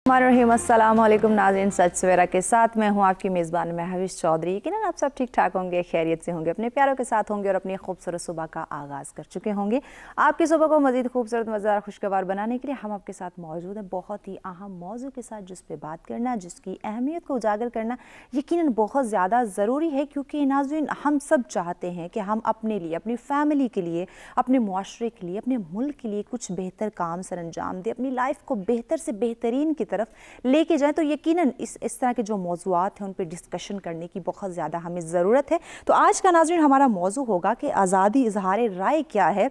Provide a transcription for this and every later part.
अस्सलाम वालेकुम नाज़रीन, सच सवेरा के साथ मैं हूँ आपकी मेज़बान महविश चौधरी। यकीनन आप सब ठीक ठाक होंगे, खैरियत से होंगे, अपने प्यारों के साथ होंगे और अपनी खूबसूरत सुबह का आगाज़ कर चुके होंगे। आपकी सुबह को मज़ीद खूबसूरत, मज़ेदार, खुशगवार बनाने के लिए हम आपके साथ मौजूद हैं बहुत ही अहम मौजू के साथ, जिस पर बात करना, जिसकी अहमियत को उजागर करना यकीनन बहुत ज़्यादा ज़रूरी है। क्योंकि नाज़रीन, हम सब चाहते हैं कि हम अपने लिए, अपनी फ़ैमिली के लिए, अपने मुआशरे के लिए, अपने मुल्क के लिए कुछ बेहतर काम सर अंजाम दें, अपनी लाइफ को बेहतर से बेहतरीन की तरफ लेके जाएं। तो यकीनन इस तरह के जो मौज़ूआत हैं उन पे डिस्कशन करने की बहुत ज़्यादा हमें ज़रूरत है। तो आज का नाज़रीन हमारा मौजू होगा कि आज़ादी इज़हार राय क्या है।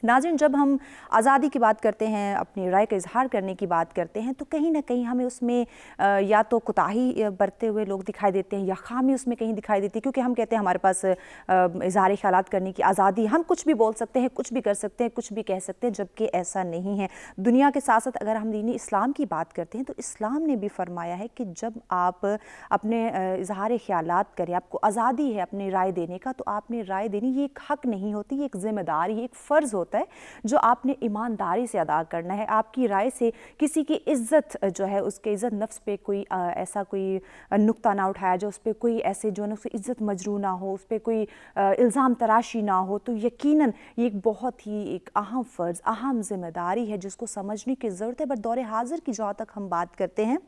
नाज़रीन, जब हम आज़ादी की बात करते हैं, अपनी राय का इजहार करने की बात करते हैं, तो कहीं ना कहीं हमें उसमें या तो कोताही बरतते हुए लोग दिखाई देते हैं या खामी उसमें कहीं दिखाई देती है। क्योंकि हम कहते हैं हमारे पास इजहार ख्यालात करने की आज़ादी, हम कुछ भी बोल सकते हैं, कुछ भी कर सकते हैं, कुछ भी कह सकते हैं, जबकि ऐसा नहीं है। दुनिया के साथ साथ अगर हम दीनी इस्लाम की बात करते हैं तो इस्लाम ने भी फरमाया है कि जब आप अपने इजहार ख्यालात करें, आपको आज़ादी है अपनी राय देने का, तो आपने राय देनी ये एक हक़ नहीं होती, ये एक ज़िम्मेदारी, ये एक फ़र्ज़ होता है जो आपने ईमानदारी से अदा करना है। आपकी राय से किसी की इज्जत जो है, उसके इज्जत नफ्स पे कोई ऐसा कोई नुक्ता ना उठाया जाए, उस पर कोई ऐसे जो है उसकी इज्जत मजरू ना हो, उस पर कोई इल्ज़ाम तराशी ना हो। तो यकीनन ये एक बहुत ही एक अहम फ़र्ज़, अहम ज़िम्मेदारी है जिसको समझने की ज़रूरत है। बट दौरे हाज़िर की जहाँ तक हम बात करते हैं,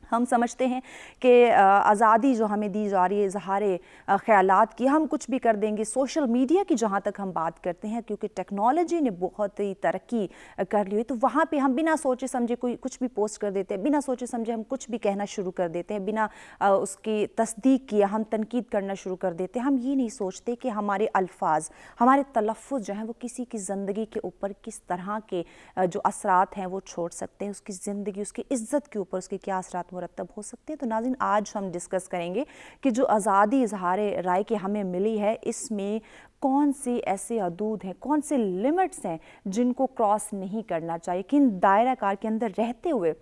हम समझते हैं कि आज़ादी जो हमें दी जा रही है इज़हार ख़यालात की, हम कुछ भी कर देंगे। सोशल मीडिया की जहाँ तक हम बात करते हैं, क्योंकि टेक्नोलॉजी ने बहुत ही तरक्की कर ली है, तो वहाँ पे हम बिना सोचे समझे कोई कुछ भी पोस्ट कर देते हैं, बिना सोचे समझे हम कुछ भी कहना शुरू कर देते हैं, बिना उसकी तस्दीक किए हम तनकीद करना शुरू कर देते हैं। हम ये नहीं सोचते कि हमारे अल्फाज, हमारे तलफ़्फ़ुज़ जो हैं वो किसी की ज़िंदगी के ऊपर किस तरह के जो असरात हैं वो छोड़ सकते हैं, उसकी ज़िंदगी, उसकी इज़्ज़त के ऊपर उसके क्या असरात मुरतब हो सकते हैं। तो नाज़रीन, आज हम डिस्कस करेंगे कि जो आज़ादी इज़हार राय की हमें मिली है, इसमें कौन से ऐसे हदूद हैं, कौन से लिमिट्स हैं जिनको क्रॉस नहीं करना चाहिए, किन दायरा कार के अंदर रहते हुए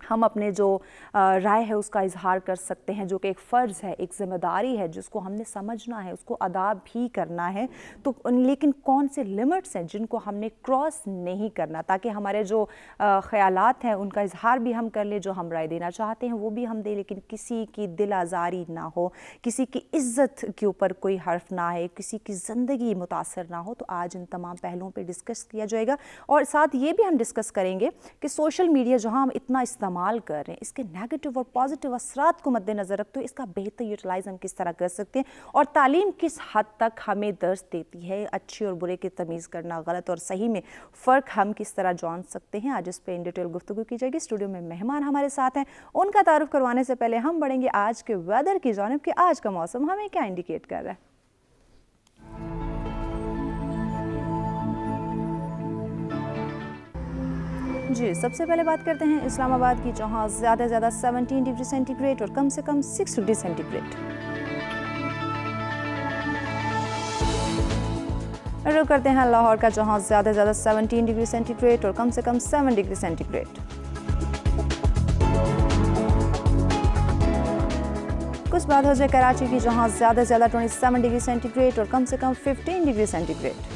हम अपने जो राय है उसका इजहार कर सकते हैं, जो कि एक फ़र्ज़ है, एक ज़िम्मेदारी है जिसको हमने समझना है, उसको अदा भी करना है। तो लेकिन कौन से लिमिट्स हैं जिनको हमने क्रॉस नहीं करना, ताकि हमारे जो ख़यालात हैं उनका इजहार भी हम कर ले, जो हम राय देना चाहते हैं वो भी हम दें, लेकिन किसी की दिल आज़ारी ना हो, किसी की इज़्ज़त के ऊपर कोई हर्फ ना आए, किसी की ज़िंदगी मुतासर ना हो। तो आज इन तमाम पहलुओं पर डिस्कस किया जाएगा और साथ ये भी हम डिस्कस करेंगे कि सोशल मीडिया जहाँ हम इतना इस्तेमाल कर रहे हैं, इसके नेगेटिव और पॉजिटिव असरात को मद्देनज़र रखते हुए इसका बेहतर यूटिलाइज हम किस तरह कर सकते हैं, और तालीम किस हद तक हमें दर्स देती है अच्छे और बुरे की तमीज़ करना, गलत और सही में फ़र्क हम किस तरह जान सकते हैं। आज इस पर इन डिटेल गुफ्तगू की जाएगी। स्टूडियो में मेहमान हमारे साथ हैं, उनका तारुफ करवाने से पहले हम बढ़ेंगे आज के वेदर की जानिब कि आज का मौसम हमें क्या इंडिकेट कर रहा है। जी, सबसे पहले बात करते हैं इस्लामाबाद की, जहाँ ज़्यादा से ज़्यादा 17 डिग्री सेंटीग्रेड और कम से कम 6 डिग्री सेंटीग्रेड। रुक करते हैं लाहौर का, जहाँ ज़्यादा से ज़्यादा 17 डिग्री सेंटीग्रेड और कम से कम 7 डिग्री सेंटीग्रेड। कुछ बात हो जाए कराची की, जहाँ ज़्यादा से ज़्यादा 27 डिग्री सेंटीग्रेड और कम से कम 15 डिग्री सेंटीग्रेड।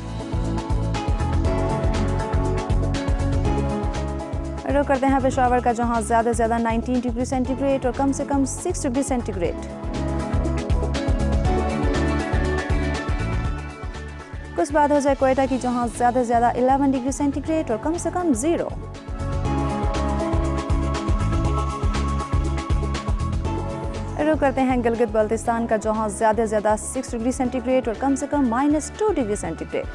रुक करते हैं पेशावर का, जहाँ ज़्यादा से ज़्यादा 19 डिग्री सेंटीग्रेड और कम से कम 6 डिग्री सेंटीग्रेड। कुछ बात हो जाए क्वेटा की, जहाँ ज़्यादा से ज़्यादा 11 डिग्री सेंटीग्रेड और कम से कम 0। रुक करते हैं गिलगित बल्तिस्तान का, जहाँ ज़्यादा से ज़्यादा 6 डिग्री सेंटीग्रेड और कम से कम -2 डिग्री सेंटीग्रेड।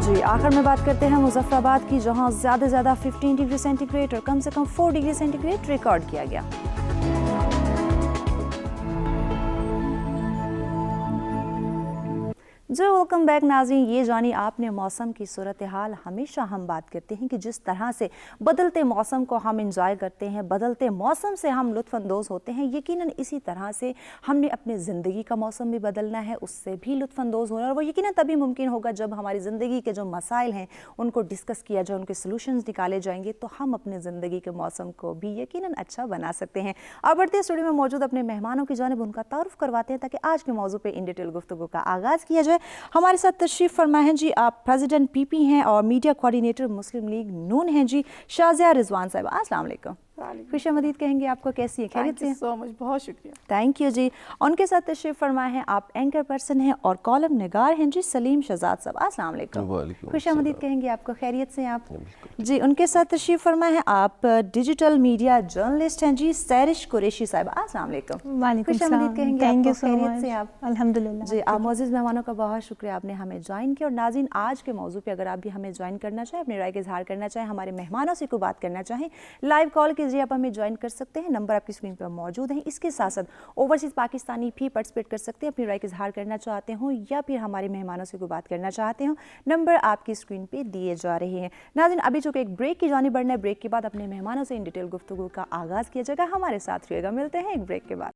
जी, आखिर में बात करते हैं मुजफ्फराबाद की, जहाँ ज़्यादा से ज़्यादा 15 डिग्री सेंटीग्रेड और कम से कम 4 डिग्री सेंटीग्रेड रिकॉर्ड किया गया। जो वेलकम बैक नाज़रीन, ये जानी आपने मौसम की सूरत हाल। हमेशा हम बात करते हैं कि जिस तरह से बदलते मौसम को हम इंजॉय करते हैं, बदलते मौसम से हम लुत्फ़अंदोज़ होते हैं, यकीनन इसी तरह से हमने अपने ज़िंदगी का मौसम भी बदलना है, उससे भी लुत्फ़अंदोज़ होना है। और वो यकीनन तभी मुमकिन होगा जब हमारी ज़िंदगी के जो मसाइल हैं उनको डिस्कस किया जाए, उनके सलूशंस निकाले जाएंगे, तो हम अपने ज़िंदगी के मौसम को भी यकीनन अच्छा बना सकते हैं। अब बढ़ते स्टूडियो में मौजूद अपने मेहमानों की जानिब उनका तारुफ करवाते हैं, ताकि आज के मौजू पर इन डिटेल गुफ्तगू का आगाज़ किया जाए। हमारे साथ तशरीफ़ फरमा हैं जी, आप प्रेसिडेंट पीपी हैं और मीडिया कोऑर्डिनेटर मुस्लिम लीग नून हैं जी, शाज़िया रिजवान साहिबा। अस्सलाम वालेकुम। खुशामदीद कहेंगे आपको, कैसी है, खैरियत से? सो मच, बहुत शुक्रिया। थैंक यू जी। उनके साथ तशरीफ़ फरमा हैं आप एंकर पर्सन हैं और कॉलम निगार हैं जी, सलीम शहजाद साहब। अस्सलाम वालेकुम। खुशामदीद कहेंगे आपको, खैरियत से आप? जी। उनके साथ तशरीफ़ फरमा है आप डिजिटल मीडिया जर्नलिस्ट हैं जी, सैरिश कुरैशी साहिबा। अस्सलाम वालेकुम। खुशामदीद कहेंगे आपको, खैरियत से आप? अल्हम्दुलिल्लाह जी। आप मोअज़्ज़िज़ मेहमानों का बहुत शुक्रिया, आपने हमें ज्वाइन किया। और नाज़रीन, आज के मौजू पे अगर आप भी हमें ज्वाइन करना चाहें, अपनी राय का इजहार करना चाहें, हमारे मेहमानों से कोई बात करना चाहें, लाइव कॉल के जरिए आप हमें ज्वाइन कर सकते हैं। नंबर आपकी स्क्रीन पर मौजूद है। इसके साथ साथ ओवरसीज़ पाकिस्तानी भी पार्टिसिपेट कर सकते हैं, अपनी राय का इजहार करना चाहते हो या फिर हमारे मेहमानों से कोई बात करना चाहते हो, नंबर आपकी स्क्रीन पे दिए जा रहे हैं। नाज़रीन, अभी जो कि एक ब्रेक की जानिब बढ़ना है, ब्रेक के बाद अपने मेहमानों से इन डिटेल गुफ्तगू का आगाज़ किया जाएगा। हमारे साथ रहिएगा, मिलते हैं एक ब्रेक के बाद।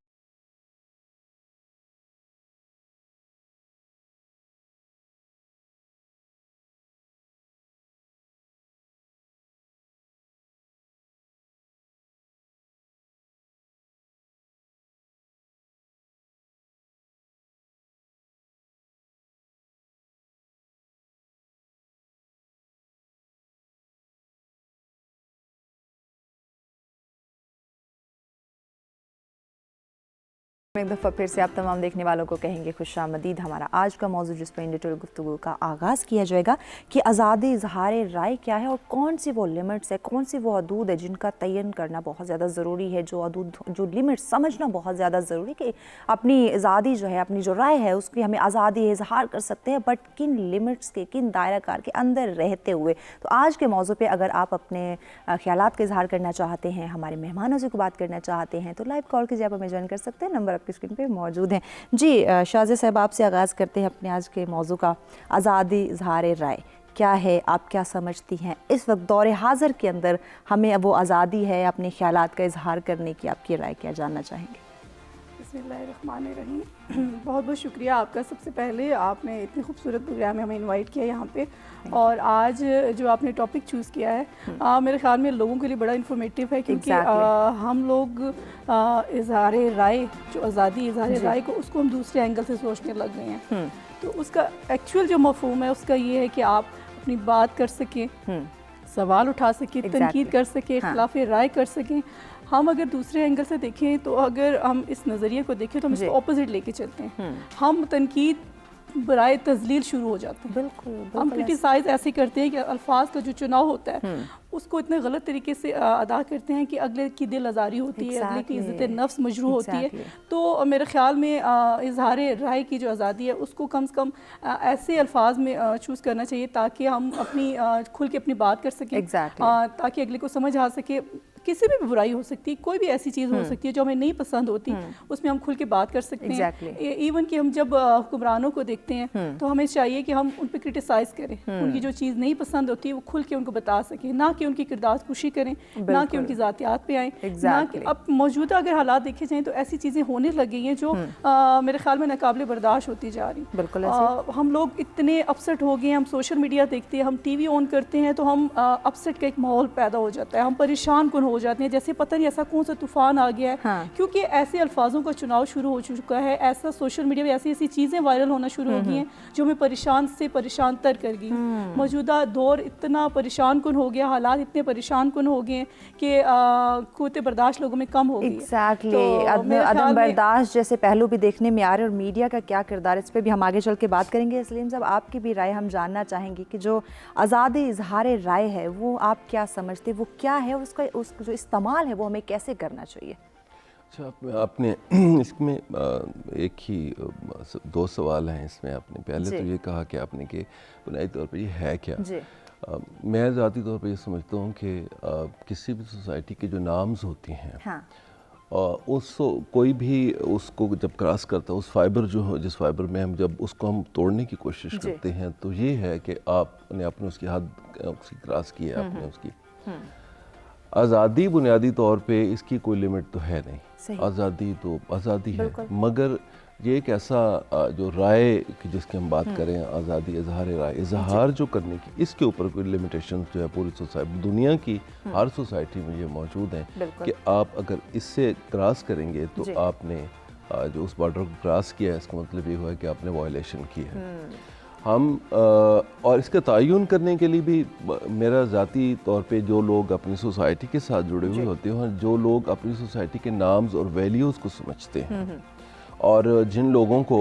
एक दफ़ा फिर से आप तमाम देखने वालों को कहेंगे खुशामदीद। हमारा आज का मौजूद जिस पर इन डिटेल गुफ्तगू का आगाज़ किया जाएगा कि आज़ादी इज़हार राय क्या है और कौन सी वो लिमिट्स है, कौन सी वो हदूद है जिनका तयन करना बहुत ज़्यादा ज़रूरी है, जो हदूद, जो लिमिट्स समझना बहुत ज़्यादा ज़रूरी कि अपनी आज़ादी जो है, अपनी जो राय है उसकी हमें आज़ादी इज़हार कर सकते हैं, बट किन लिमिट्स के, किन दायरा कार के अंदर रहते हुए। तो आज के मौजू पर अगर आप अपने ख्यालात का इज़हार करना चाहते हैं, हमारे मेहमानों से बात करना चाहते हैं, तो लाइव कॉल के जरिए आप हमें ज्वाइन कर सकते हैं। नंबर आपकी स्क्रीन पे मौजूद हैं जी। शाज़िया साहब, आपसे आगाज़ करते हैं अपने आज के मौजू का। आज़ादी इज़हार राय क्या है, आप क्या समझती हैं इस वक्त दौरे हाज़िर के अंदर हमें वो आज़ादी है अपने ख्यालात का इज़हार करने की? आपकी राय क्या जानना चाहेंगे? बिस्मिल्लाहिर्रहमानिर्रहीम। बहुत बहुत शुक्रिया आपका। सबसे पहले आपने इतनी खूबसूरत प्रोग्राम में हमें इनवाइट किया यहाँ पे, और आज जो आपने टॉपिक चूज़ किया है मेरे ख्याल में लोगों के लिए बड़ा इन्फॉर्मेटिव है, क्योंकि हम लोग इज़हार राय, जो आज़ादी इज़हार राय को, उसको हम दूसरे एंगल से सोचने लग गए हैं। तो उसका एक्चुअल जो मफहूम है उसका ये है कि आप अपनी बात कर सकें, सवाल उठा सकें, तनकीद कर सकें, इख्तिलाफ राय कर सकें। हम अगर दूसरे एंगल से देखें तो अगर हम इस नज़रिए को देखें तो हम इसको ऑपोजिट लेके चलते हैं। हम तनकीद बराए तजलील शुरू हो जाते हैं। बिल्कुल हम क्रिटिसाइज ऐसे करते हैं कि अल्फाज का जो चुनाव होता है उसको इतने गलत तरीके से अदा करते हैं कि अगले की दिल आज़ारी होती है, अगले की इज़्ज़त नफ्स मजरूह होती है। तो मेरे ख्याल में इज़हार राय की जो आज़ादी है उसको कम से कम ऐसे अल्फाज में चूज़ करना चाहिए ताकि हम अपनी खुल के अपनी बात कर सकें, ताकि अगले को समझ आ सके। किसी भी बुराई हो सकती है, कोई भी ऐसी चीज़ हो सकती है जो हमें नहीं पसंद होती, उसमें हम खुल के बात कर सकते हैं। इवन कि हम जब हुक्मरानों को देखते हैं तो हमें चाहिए कि हम उन पर क्रिटिसाइज़ करें, उनकी जो चीज़ नहीं पसंद होती है वो खुल के उनको बता सकें, ना कि उनकी किरदार कुशी करें, ना कि उनकी ज़ातियात पे आएँ, ना कि अब मौजूदा अगर हालात देखे जाएँ तो ऐसी चीज़ें होने लग गई हैं जो मेरे ख्याल में नाकाबिले बर्दाश्त होती जा रही। हम लोग इतने अपसेट हो गए, हम सोशल मीडिया देखते हैं, हम टीवी ऑन करते हैं तो हम अपसेट का एक माहौल पैदा हो जाता है, हम परेशान कौन हो जाते हैं, जैसे पता नहीं ऐसा कौन सा तूफान आ गया है। क्योंकि ऐसे अल्फाजों का चुनाव शुरू हो चुका है, ऐसा सोशल मीडिया में ऐसी ऐसी चीज़ें वायरल होना शुरू हो गई हैं जो हमें परेशान से परेशान तर कर गई। मौजूदा दौर इतना परेशान कन हो गया, हालात इतने परेशान कन हो गए कि क़ुव्वत बर्दाश्त लोगों में कम हो गई। अदम बर्दाश्त जैसे पहलू भी देखने में आ रहे हैं, और मीडिया का क्या किरदार, इस पर भी हम आगे चल के बात करेंगे। सलीम साहब, आपकी भी राय हम जानना चाहेंगे कि जो आज़ादी इज़हार राय है वो आप क्या समझते, वो क्या है, और उसका जो इस्तेमाल है वो हमें कैसे करना चाहिए? अच्छा, आपने इसमें एक ही दो सवाल हैं इसमें। आपने पहले तो ये कहा कि आपने कि बुनियादी तौर पर ये है क्या। मैं ज़ाती तौर पर ये समझता हूँ कि किसी भी सोसाइटी के जो नाम्स होती हैं उस कोई भी उसको जब क्रॉस करता है, उस फाइबर जो हो, जिस फाइबर में हम जब उसको हम तोड़ने की कोशिश करते हैं तो ये है कि आपने उसकी हद उसकी क्रॉस की है, आपने उसकी आज़ादी बुनियादी तौर पे इसकी कोई लिमिट तो है नहीं। आज़ादी तो आज़ादी है, मगर ये एक ऐसा जो राय की जिसकी हम बात करें, आज़ादी इज़हार राय, इज़हार जो करने की, इसके ऊपर कोई लिमिटेशन जो है पूरी सोसाइटी, दुनिया की हर सोसाइटी में ये मौजूद हैं कि आप अगर इससे क्रॉस करेंगे तो आपने जो उस बॉर्डर को क्रॉस किया है, इसका मतलब ये हुआ कि आपने वायलेशन की है। हम और इसका तयन करने के लिए भी मेरा ज़ाती तौर पे जो लोग अपनी सोसाइटी के साथ जुड़े हुए होते हैं और जो लोग अपनी सोसाइटी के नाम्स और वैल्यूज़ को समझते हैं और जिन लोगों को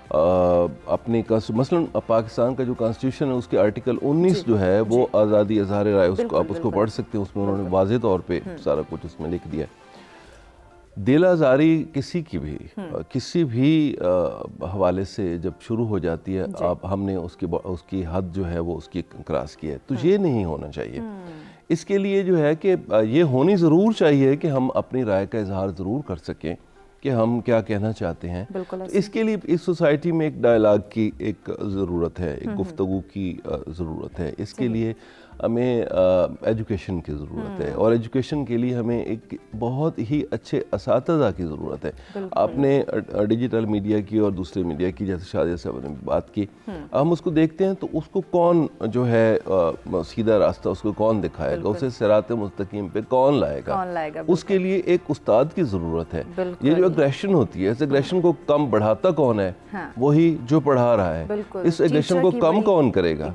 अपने मसलन पाकिस्तान का जो कॉन्स्टिट्यूशन है उसके आर्टिकल 19 जो है वो आज़ादी इज़हार राय, उसको आप उसको पढ़ सकते हैं, उसमें उन्होंने वाज़े तौर पे सारा कुछ उसमें लिख दिया है। दिल आज़ारी किसी की भी किसी भी हवाले से जब शुरू हो जाती है, आप हमने उसकी हद जो है वो उसकी क्रॉस की है, तो ये नहीं होना चाहिए। इसके लिए जो है कि ये होनी ज़रूर चाहिए कि हम अपनी राय का इजहार ज़रूर कर सकें कि हम क्या कहना चाहते हैं। तो इसके लिए इस सोसाइटी में एक डायलॉग की एक ज़रूरत है, एक गुफ्तगू की ज़रूरत है। इसके लिए हमें एजुकेशन की ज़रूरत है और एजुकेशन के लिए हमें एक बहुत ही अच्छे असातिज़ा की ज़रूरत है। आपने डिजिटल मीडिया की और दूसरे मीडिया की, जैसे शादिया साहब ने बात की, हम उसको देखते हैं तो उसको कौन जो है सीधा रास्ता उसको कौन दिखाएगा, उसे सिरात मुस्तकीम पे कौन लाएगा, उसके लिए एक उस्ताद की ज़रूरत है। ये जो एग्रेशन होती है, इस एग्रेशन को कम बढ़ाता कौन है? वही जो पढ़ा रहा है। इस एग्रेशन को कम कौन करेगा?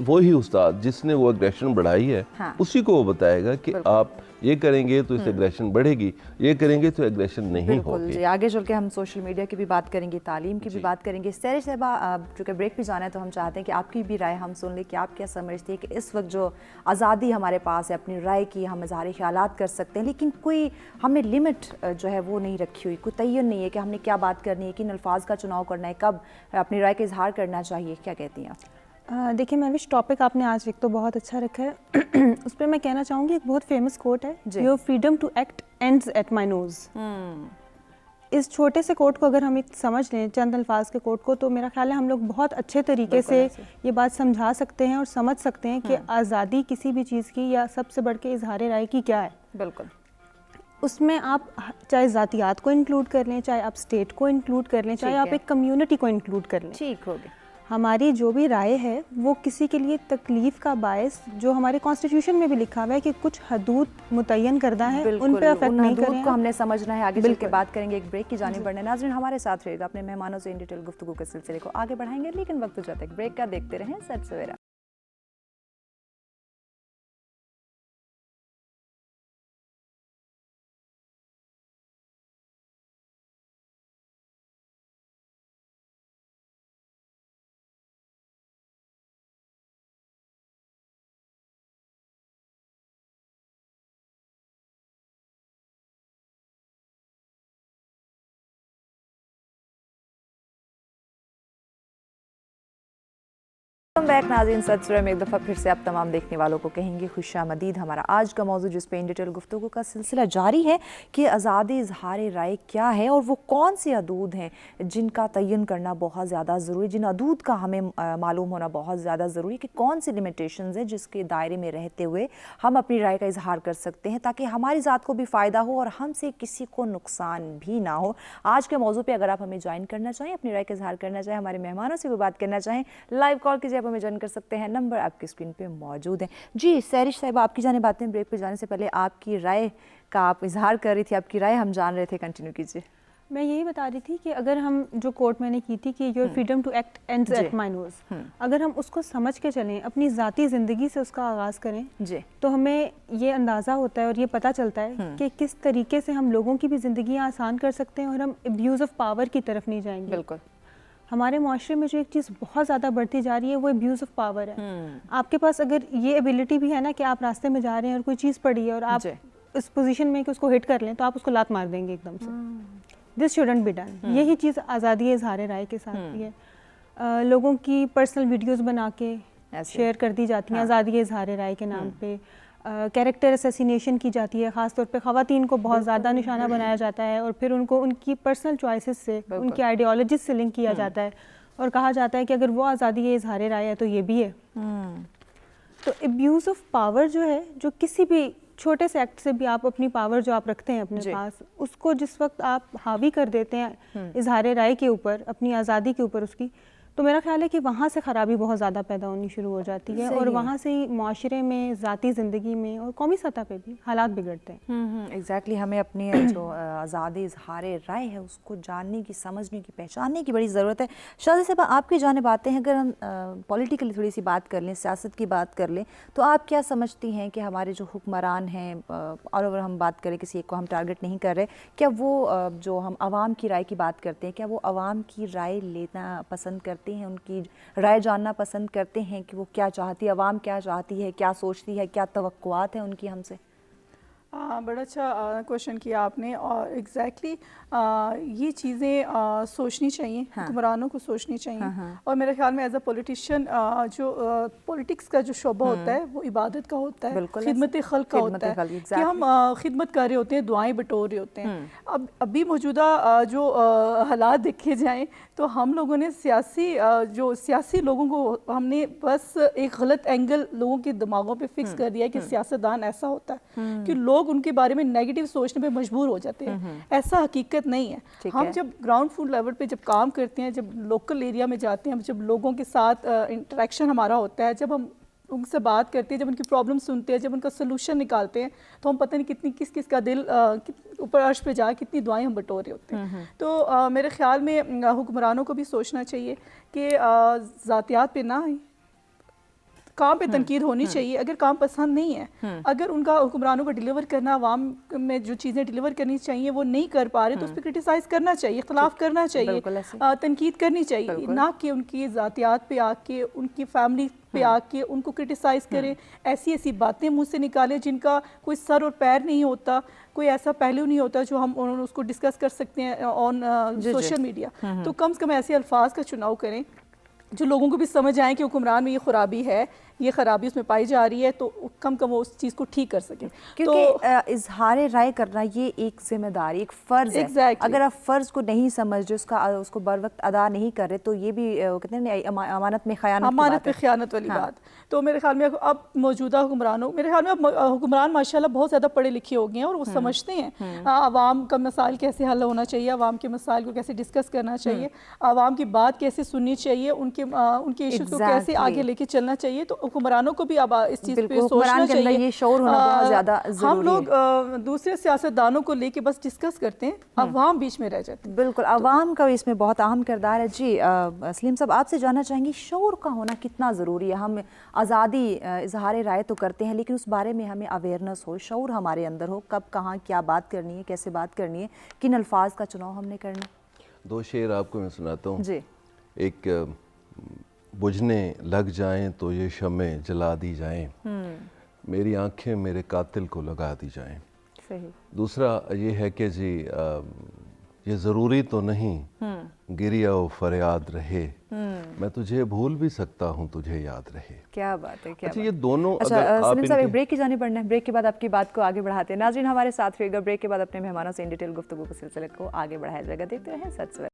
वही उस्ताद जिसने वो एग्रेशन बढ़ाई है, उसी को वो बताएगा कि आप ये करेंगे तो इस एग्रेशन बढ़ेगी, ये करेंगे तो एग्रेशन नहीं होगी। आगे चल के हम सोशल मीडिया की भी बात करेंगे, तालीम की भी बात करेंगे। सैरिश साहिबा, चूँकि ब्रेक पे जाना है तो हम चाहते हैं कि आपकी भी राय हम सुन लें कि आप क्या समझते हैं कि इस वक्त जो आज़ादी हमारे पास है अपनी राय की, हम इज़हार ख्यालात कर सकते हैं, लेकिन कोई हमने लिमिट जो है वो नहीं रखी हुई, कोई तयन नहीं है कि हमने क्या बात करनी है, किन अल्फाज का चुनाव करना है, कब अपनी राय का इजहार करना चाहिए, क्या कहती हैं आप? देखिए महविश, टॉपिक आपने आज एक तो बहुत अच्छा रखा है। उस पर मैं कहना चाहूँगी, एक बहुत फेमस कोट है, your freedom to act ends at my nose. इस छोटे से कोट को अगर हम समझ लें, चंद अल्फाज के कोट को, तो मेरा ख्याल है हम लोग बहुत अच्छे तरीके से ये बात समझा सकते हैं और समझ सकते हैं कि आज़ादी किसी भी चीज़ की या सबसे बढ़ के इजहार राय की क्या है। बिल्कुल। उसमें आप चाहे ज़ातियात को इंक्लूड कर लें, चाहे आप स्टेट को इंक्लूड कर लें, चाहे आप एक कम्युनिटी को इंक्लूड कर लें, ठीक हो गया। हमारी जो भी राय है वो किसी के लिए तकलीफ़ का बायस, जो हमारे कॉन्स्टिट्यूशन में भी लिखा हुआ है कि कुछ हदूद मुतय्यन करदा है, उन पे अफेक्ट नहीं करें को हमने समझना है। आगे चल के बात करेंगे, एक ब्रेक की जाने बढ़ने। नाज़रीन हमारे साथ रहेगा, अपने मेहमानों से इन डिटेल गुफ्तगू के सिलसिले को आगे बढ़ाएंगे, लेकिन वक्त हो जाता है ब्रेक का। देखते रहें सच सवेरा। बैक नाज़रीन, सत्सुरा में एक दफ़ा फिर से आप तमाम देखने वालों को कहेंगे खुशामदीद। हमारा आज का मौजूद जिस पे इन डिटेल गुफ्तगू का सिलसिला जारी है कि आज़ादी इज़हार राय क्या है और वो कौन सी हदूद हैं जिनका तयन करना बहुत ज़्यादा ज़रूरी, जिन हदूद का हमें मालूम होना बहुत ज़्यादा ज़रूरी कि कौन सी लिमिटेशंस हैं जिसके दायरे में रहते हुए हम अपनी राय का इज़हार कर सकते हैं ताकि हमारी ज़ात को भी फ़ायदा हो और हमसे किसी को नुकसान भी ना हो। आज के मौजू पर अगर आप हमें ज्वाइन करना चाहें, अपनी राय का इज़हार करना चाहें, हमारे मेहमानों से भी बात करना चाहें, लाइव कॉल कीजिए, हमें ज्वाइन कर सकते हैं। नंबर आपकी स्क्रीन पे मौजूद है। जी सैरिश साहिबा, आपकी जाने बातें हैं। ब्रेक पे जाने से पहले आपकी राय का आप इजहार कर रही थी, आपकी राय हम जान रहे थे, कंटिन्यू कीजिए। मैं यही बता रही थी कि अगर हम जो कोट मैंने की थी कि your freedom to act ends at my nose, अगर हम उसको समझ के चलें, अपनी ज़ाती ज़िंदगी से उसका आगाज़ करें जी, तो हमें ये अंदाज़ा होता है और ये पता चलता है कि किस तरीके से हम लोगों की भी ज़िंदगी आसान कर सकते हैं और हम अब्यूज़ ऑफ पावर की तरफ नहीं जाएंगे। बिल्कुल। हमारे माशरे में जो एक चीज़ बहुत ज़्यादा बढ़ती जा रही है वो अब्यूज़ ऑफ पावर है। आपके पास अगर ये एबिलिटी भी है ना कि आप रास्ते में जा रहे हैं और कोई चीज़ पड़ी है और आप इस पोजीशन में कि उसको हिट कर लें, तो आप उसको लात मार देंगे एकदम से। This shouldn't be done. यही चीज़ आज़ादी इज़हार राय के साथ भी है। लोगों की पर्सनल वीडियोज़ बना के शेयर कर दी जाती हैं आज़ादी इज़हार राय के नाम पे। कैरेक्टर असैसिनेशन की जाती है, ख़ास तौर पे ख़वातीन को बहुत ज़्यादा निशाना बनाया जाता है और फिर उनको उनकी पर्सनल चॉइसेस से, उनकी आइडियोलॉजीज से लिंक किया जाता है और कहा जाता है कि अगर वो आज़ादी इज़हार राय है तो ये भी है। तो अब्यूज़ ऑफ पावर जो है, जो किसी भी छोटे से एक्ट से भी आप अपनी पावर जो आप रखते हैं अपने पास, उसको जिस वक्त आप हावी कर देते हैं इज़हार राय के ऊपर, अपनी आज़ादी के ऊपर उसकी, तो मेरा ख्याल है कि वहाँ से ख़राबी बहुत ज़्यादा पैदा होनी शुरू हो जाती है और वहाँ से ही माशरे में, ज़ाती ज़िंदगी में और कौमी सतह पे भी हालात बिगड़ते हैं। एग्जैक्टली हमें अपनी जो आज़ादी इज़हार राय है उसको जानने की, समझने की, पहचानने की बड़ी ज़रूरत है। शादी साहब आपकी जानिब आते हैं, अगर हम पॉलिटिकली थोड़ी सी बात कर लें, सियासत की बात कर लें, तो आप क्या समझती हैं कि हमारे जो हुक्मरान हैं, और अगर हम बात करें किसी एक को हम टारगेट नहीं कर रहे, क्या वो जो हम आवाम की राय की बात करते हैं, क्या वो आवाम की राय लेना पसंद करते हैं, उनकी राय जानना पसंद करते हैं कि वो क्या चाहती है, आवाम क्या चाहती है, क्या सोचती है, क्या तवक्कुआत है उनकी हमसे? बड़ा अच्छा क्वेश्चन किया आपने और एग्जैक्टली ये चीज़ें सोचनी चाहिए, हुक्मरानों को सोचनी चाहिए। और मेरे ख्याल में एज अ पॉलिटिशियन जो पॉलिटिक्स का जो शोबा होता है वो इबादत का होता है, खिदमत खल्क का होता है कि हम खिदमत कर रहे होते हैं, दुआएं बटोर रहे होते हैं। अब अभी मौजूदा जो हालात देखे जाएँ तो हम लोगों ने सियासी लोगों को हमने बस एक गलत एंगल लोगों के दिमागों पे फिक्स कर दिया है कि सियासतदान ऐसा होता है कि लोग उनके बारे में नेगेटिव सोचने पे मजबूर हो जाते हैं। ऐसा हकीकत नहीं है। हम जब ग्राउंड फ्लोर लेवल पे जब काम करते हैं, जब लोकल एरिया में जाते हैं, जब लोगों के साथ इंटरेक्शन हमारा होता है, जब हम उनसे बात करते हैं, जब उनकी प्रॉब्लम सुनते हैं, जब उनका सोल्यूशन निकालते हैं, तो हम पता नहीं कितनी किस का दिल ऊपर अर्श पे जा कितनी दुआएं हम बटोर रहे होते हैं। तो मेरे ख्याल में हुक्मरानों को भी सोचना चाहिए कि ज़ातियात पे ना आए, काम पे तनकीद होनी चाहिए। अगर काम पसंद नहीं है, अगर उनका हुक्मरानों को डिलीवर करना, आवाम में जो चीज़ें डिलीवर करनी चाहिए वो नहीं कर पा रहे, तो उस पर क्रिटिसाइज करना चाहिए, इख्तलाफ करना चाहिए, तनकीद करनी चाहिए, ना कि उनकी ज़ातियात पे आके, उनकी फैमिली पे आके उनको क्रिटिसाइज करें, ऐसी ऐसी बातें मुंह से निकालें जिनका कोई सर और पैर नहीं होता, कोई ऐसा पहलू नहीं होता जो हम उसको डिस्कस कर सकते हैं ऑन सोशल मीडिया। तो कम से कम ऐसे अल्फाज का चुनाव करें जो लोगों को भी समझ आए कि हुक्मरान में ये खराबी है, ये खराबी उसमें पाई जा रही है, तो कम वो उस चीज़ को ठीक कर सकें। क्योंकि इजहार राय करना ये एक जिम्मेदारी, एक फ़र्ज़ है। अगर आप फ़र्ज़ को नहीं समझ रहे, उसको बर वक्त अदा नहीं कर रहे, तो ये भी कहते हैं अमानत में ख़यानत वाली बात। तो मेरे ख्याल में अब मौजूदा हुक्मरानों, मेरे ख्याल में अब हुक्मरान माशाल्लाह बहुत ज़्यादा पढ़े लिखे हो गए हैं और वो समझते हैं आवाम का मसाइल कैसे हल होना चाहिए, आवाम के मसाइल को कैसे डिस्कस करना चाहिए, आवाम की बात कैसे सुननी चाहिए, उनके इशूज़ को कैसे आगे लेके चलना चाहिए। तो हुक्मरानों को भी अब इस चीज़ पे सोचना चाहिए। ये शऊर होना बहुत ज़्यादा ज़रूरी है। हम लोग दूसरे सियासतदानों को लेके बस डिस्कस करते हैं, अवाम बीच में रह जाते हैं। बिल्कुल, अवाम का इसमें बहुत अहम किरदार है। जी सलीम साहब, आपसे जानना चाहेंगी शऊर का होना कितना ज़रूरी है? हम आज़ादी इजहार राय तो करते हैं, लेकिन उस बारे में हमें अवेयरनेस हो, शऊर हमारे अंदर हो, कब कहाँ क्या बात करनी है, कैसे बात करनी है, किन अल्फाज का चुनाव हमने करना। दो शेर आपको मैं सुनाता हूँ। जी। एक, बुझने लग जाएं तो ये शमें जला दी जाएं, मेरी आंखें मेरे कातिल को लगा दी जाएं। सही। दूसरा ये है कि जी ये ज़रूरी तो नहीं गिरिया व फरियाद रहे, मैं तुझे भूल भी सकता हूँ तुझे याद रहे। क्या बात है, क्या अच्छा बात। ये दोनों सलीम साहब, एक ब्रेक की जाने पड़ना है, ब्रेक के बाद आपकी बात को आगे बढ़ाते हैं। नाज़रीन हमारे साथ रहिएगा, ब्रेक के बाद अपने मेहमानों से इन डिटेल गुफ्तगू के सिलसिले को आगे बढ़ाया जाएगा। देखते रहें सच सवेरा।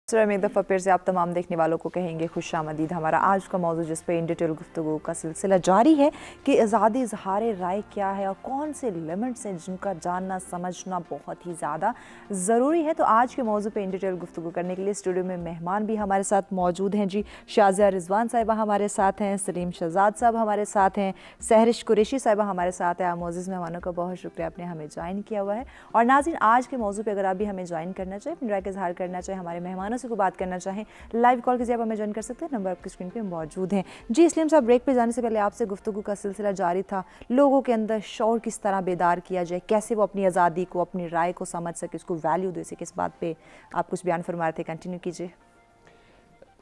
में एक दफ़ा फिर से आप तमाम देखने वालों को कहेंगे खुशामदीद। हमारा आज का मौजू जिस पे इन डिटेल गुफ्तगू का सिलसिला जारी है कि आज़ादी इजहार राय क्या है और कौन से लिमिट्स हैं जिनका जानना समझना बहुत ही ज़्यादा ज़रूरी है। तो आज के मौजू पे इन डिटेल गुफ्तगू करने के लिए स्टूडियो में मेहमान भी हमारे साथ मौजूद हैं। जी, शाज़िया रिजवान साहिबा हमारे साथ हैं, सलीम शहजाद साहब हमारे साथ हैं, सहरिश कुरैशी साहिबा हमारे साथ हैं। मोअज़्ज़िज़ मेहमानों का बहुत शुक्रिया, आपने हमें ज्वाइन किया हुआ है। और नाज़रीन, आज के मौजू पर अगर आप भी हमें ज्वाइन करना चाहें, अपनी राय का इजहार करना चाहें, हमारे मेहमानों से कोई बात करना चाहें, लाइव कॉल कीजिए, आप हमें ज्वाइन कर सकते हैं, नंबर आपकी स्क्रीन पे मौजूद हैं। जी इस्लाम साहब, ब्रेक पे जाने से पहले आपसे गुफ्तगू का सिलसिला जारी था, लोगों के अंदर शौर किस तरह बेदार किया जाए, कैसे वो अपनी आज़ादी को, अपनी राय को समझ सके, उसको वैल्यू दे सके, इस बात पे आप कुछ बयान फरमा रहे थे, कंटिन्यू कीजिए।